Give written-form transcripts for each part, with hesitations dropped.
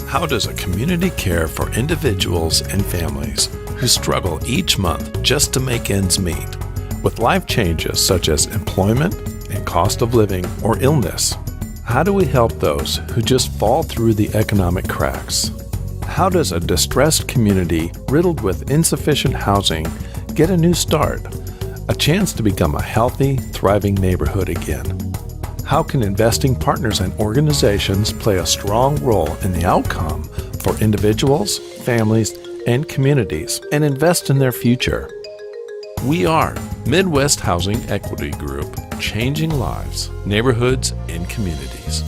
How does a community care for individuals and families who struggle each month just to make ends meet, with life changes such as employment and cost of living or illness? How do we help those who just fall through the economic cracks? How does a distressed community riddled with insufficient housing get a new start, a chance to become a healthy, thriving neighborhood again? How can investing partners and organizations play a strong role in the outcome for individuals, families, and communities and invest in their future? We are Midwest Housing Equity Group, changing lives, neighborhoods, and communities.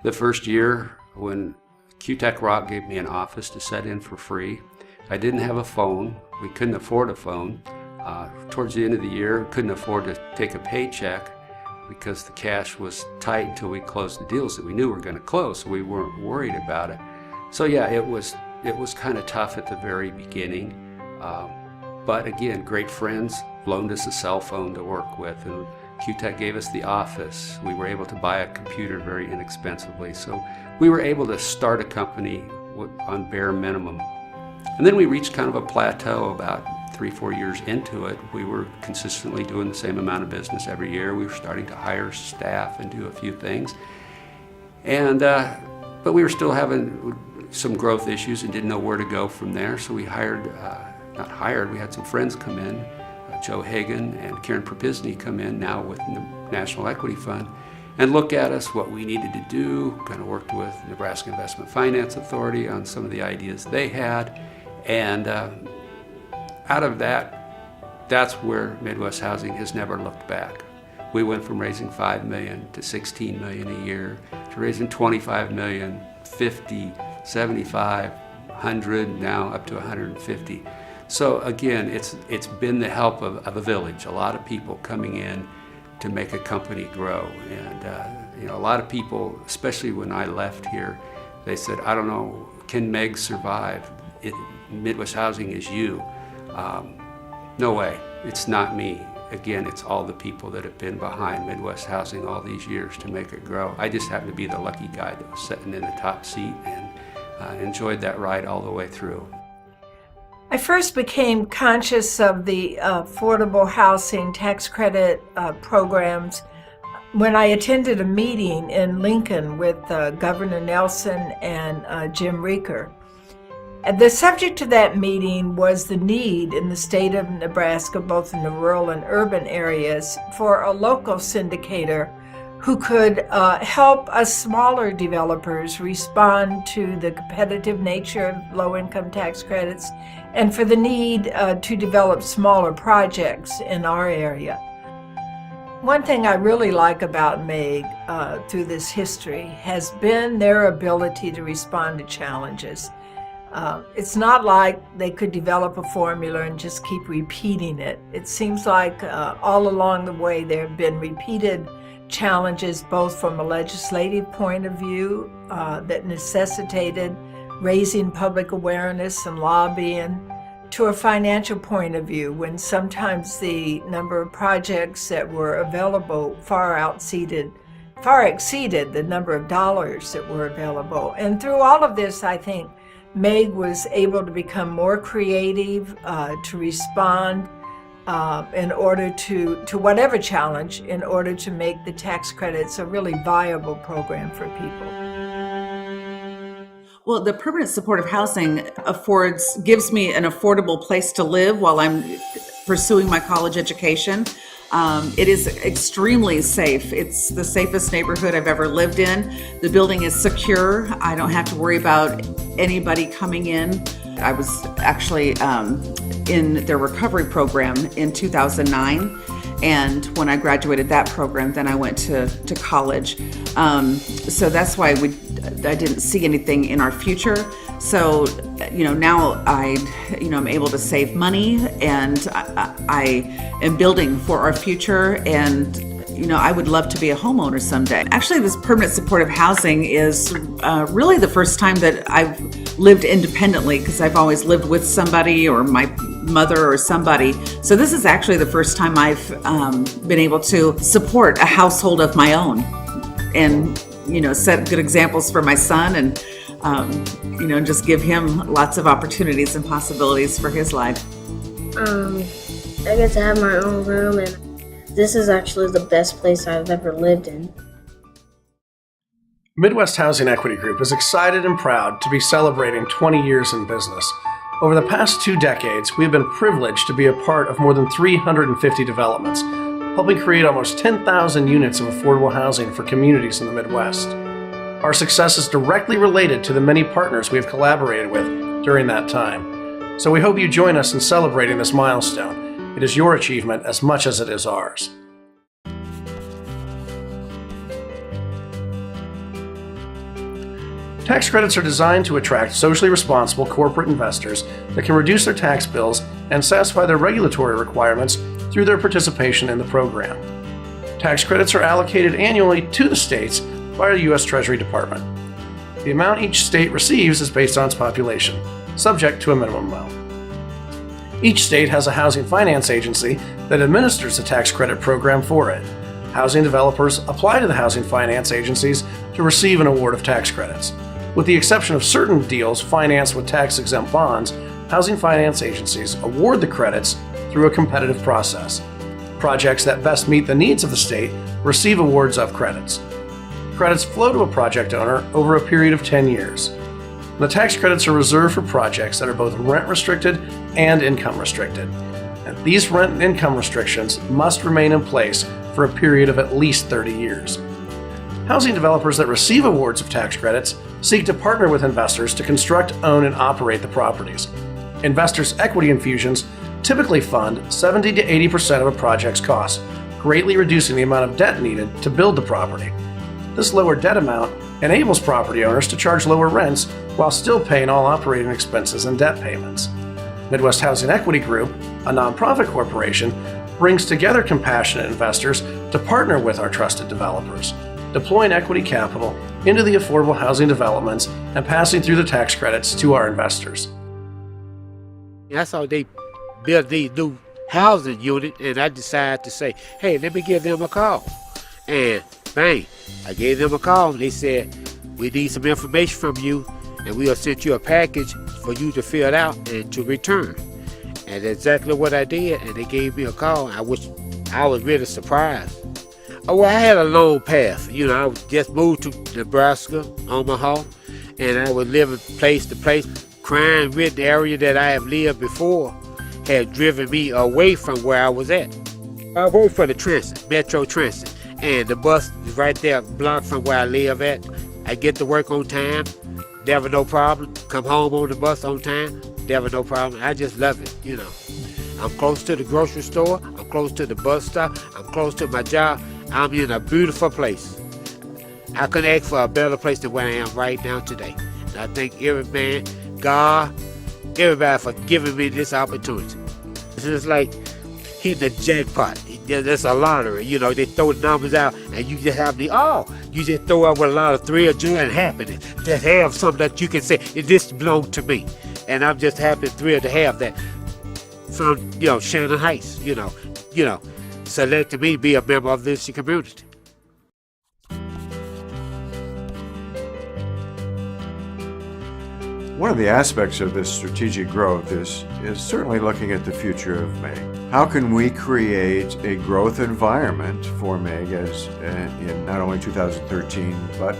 The first year when QTech Rock gave me an office to set in for free, I didn't have a phone. We couldn't afford a phone. Towards the end of the year, couldn't afford to take a paycheck because the cash was tight until we closed the deals that we knew were going to close, so we weren't worried about it. So yeah, it was kind of tough at the very beginning. But again, great friends loaned us a cell phone to work with, and QTech gave us the office. We were able to buy a computer very inexpensively, so we were able to start a company on bare minimum. And then we reached kind of a plateau about 3-4 years into it. We were consistently doing the same amount of business every year. We were starting to hire staff and do a few things. And, but we were still having some growth issues and didn't know where to go from there. So we we had some friends come in, Joe Hagan and Karen Propisny come in now with the National Equity Fund and look at us, what we needed to do, kind of worked with Nebraska Investment Finance Authority on some of the ideas they had. And out of that, that's where Midwest Housing has never looked back. We went from raising $5 million to $16 million a year, to raising $25 million, $50, $75, $100, now up to $150. So again, it's been the help of a village, a lot of people coming in to make a company grow. And a lot of people, especially when I left here, they said, I don't know, can MEG survive? Midwest Housing is you. No way, it's not me. Again, it's all the people that have been behind Midwest Housing all these years to make it grow. I just happen to be the lucky guy that was sitting in the top seat and enjoyed that ride all the way through. I first became conscious of the affordable housing tax credit programs when I attended a meeting in Lincoln with Governor Nelson and Jim Reeker. The subject of that meeting was the need in the state of Nebraska, both in the rural and urban areas, for a local syndicator who could help us smaller developers respond to the competitive nature of low-income tax credits and for the need to develop smaller projects in our area. One thing I really like about MEG through this history has been their ability to respond to challenges. It's not like they could develop a formula and just keep repeating it. It seems like all along the way there have been repeated challenges, both from a legislative point of view that necessitated raising public awareness and lobbying, to a financial point of view, when sometimes the number of projects that were available far exceeded the number of dollars that were available. And through all of this, I think MEG was able to become more creative, to respond in order to whatever challenge, in order to make the tax credits a really viable program for people. Well, the permanent supportive housing gives me an affordable place to live while I'm pursuing my college education. It is extremely safe. It's the safest neighborhood I've ever lived in. The building is secure. I don't have to worry about anybody coming in. I was actually in their recovery program in 2009. And when I graduated that program, then I went to college. So that's why I didn't see anything in our future. So, now I'm able to save money, and I am building for our future. And, I would love to be a homeowner someday. Actually, this permanent supportive housing is really the first time that I've lived independently, because I've always lived with somebody, or my mother or somebody. So this is actually the first time I've been able to support a household of my own and, set good examples for my son and, just give him lots of opportunities and possibilities for his life. I get to have my own room, and this is actually the best place I've ever lived in. Midwest Housing Equity Group is excited and proud to be celebrating 20 years in business. Over the past 2 decades, we have been privileged to be a part of more than 350 developments, helping create almost 10,000 units of affordable housing for communities in the Midwest. Our success is directly related to the many partners we have collaborated with during that time. So we hope you join us in celebrating this milestone. It is your achievement as much as it is ours. Tax credits are designed to attract socially responsible corporate investors that can reduce their tax bills and satisfy their regulatory requirements through their participation in the program. Tax credits are allocated annually to the states by the U.S. Treasury Department. The amount each state receives is based on its population, subject to a minimum amount. Each state has a housing finance agency that administers the tax credit program for it. Housing developers apply to the housing finance agencies to receive an award of tax credits. With the exception of certain deals financed with tax-exempt bonds, housing finance agencies award the credits through a competitive process. Projects that best meet the needs of the state receive awards of credits. Credits flow to a project owner over a period of 10 years. The tax credits are reserved for projects that are both rent restricted and income restricted. And these rent and income restrictions must remain in place for a period of at least 30 years. Housing developers that receive awards of tax credits seek to partner with investors to construct, own, and operate the properties. Investors' equity infusions typically fund 70 to 80% of a project's costs, greatly reducing the amount of debt needed to build the property. This lower debt amount enables property owners to charge lower rents while still paying all operating expenses and debt payments. Midwest Housing Equity Group, a nonprofit corporation, brings together compassionate investors to partner with our trusted developers, deploying equity capital into the affordable housing developments and passing through the tax credits to our investors. That's how they built these new housing units, and I decided to say, hey, let me give them a call. And bang, I gave them a call, and they said, we need some information from you, and we'll send you a package for you to fill out and to return. And that's exactly what I did, and they gave me a call. I was really surprised. Oh, well, I had a long path. I just moved to Nebraska, Omaha, and I was living place to place. Crime-ridden area that I have lived before had driven me away from where I was at. I worked for the transit, Metro Transit, and the bus is right there, blocked from where I live at. I get to work on time, never no problem. Come home on the bus on time, never no problem. I just love it, I'm close to the grocery store, I'm close to the bus stop, I'm close to my job. I'm in a beautiful place. I couldn't ask for a better place than where I am right now today. And I thank every man, God, everybody for giving me this opportunity. It's just like hitting the jackpot. There's a lottery, they throw the numbers out and you just have you just throw out with a lot of thrill, joy, and happiness. Just have something that you can say, this belongs to me. And I'm just happy and thrilled to have that from, Shannon Heights, So let to me be a member of this community. One of the aspects of this strategic growth is certainly looking at the future of MHEG. How can we create a growth environment for MHEG in not only 2013, but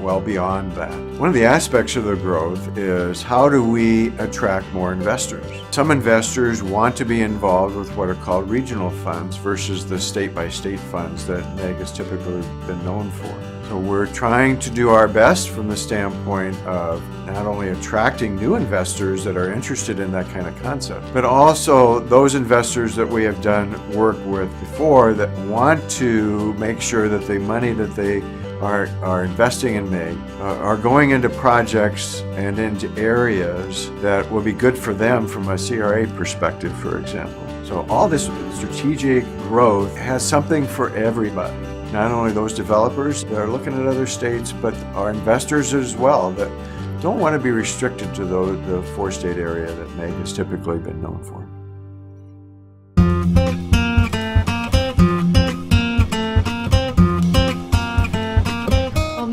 well beyond that? One of the aspects of the growth is how do we attract more investors? Some investors want to be involved with what are called regional funds versus the state-by-state funds that MHEG has typically been known for. So we're trying to do our best from the standpoint of not only attracting new investors that are interested in that kind of concept, but also those investors that we have done work with before that want to make sure that the money that they are investing in MHEG are going into projects and into areas that will be good for them from a CRA perspective, for example. So all this strategic growth has something for everybody. Not only those developers that are looking at other states, but our investors as well that don't want to be restricted to the 4-state area that MHEG has typically been known for.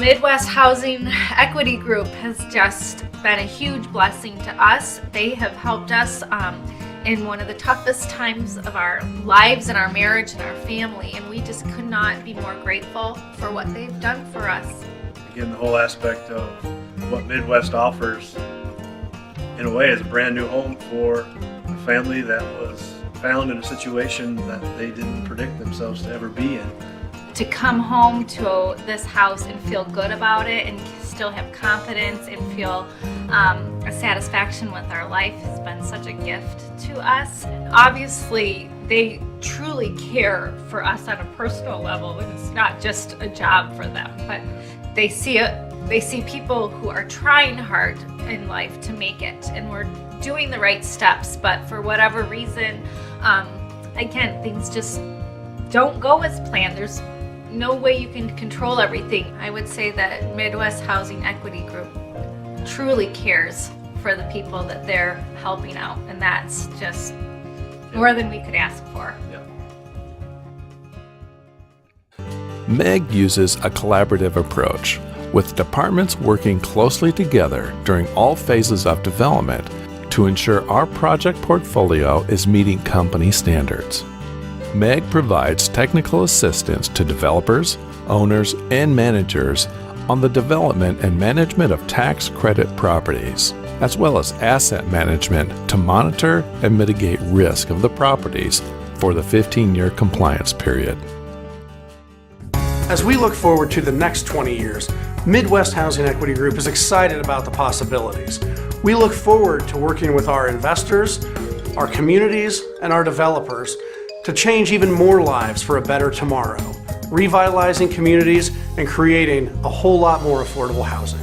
Midwest Housing Equity Group has just been a huge blessing to us. They have helped us in one of the toughest times of our lives and our marriage and our family, and we just could not be more grateful for what they've done for us. Again, the whole aspect of what Midwest offers, in a way, is a brand new home for a family that was found in a situation that they didn't predict themselves to ever be in. To come home to this house and feel good about it and still have confidence and feel a satisfaction with our life has been such a gift to us. Obviously, they truly care for us on a personal level, and it's not just a job for them, but they see people who are trying hard in life to make it, and we're doing the right steps, but for whatever reason, again, things just don't go as planned. There's no way you can control everything. I would say that Midwest Housing Equity Group truly cares for the people that they're helping out, and that's just more than we could ask for. MHEG uses a collaborative approach, with departments working closely together during all phases of development to ensure our project portfolio is meeting company standards. MHEG provides technical assistance to developers, owners, and managers on the development and management of tax credit properties, as well as asset management to monitor and mitigate risk of the properties for the 15-year compliance period. As we look forward to the next 20 years, Midwest Housing Equity Group is excited about the possibilities. We look forward to working with our investors, our communities, and our developers to change even more lives for a better tomorrow, revitalizing communities and creating a whole lot more affordable housing.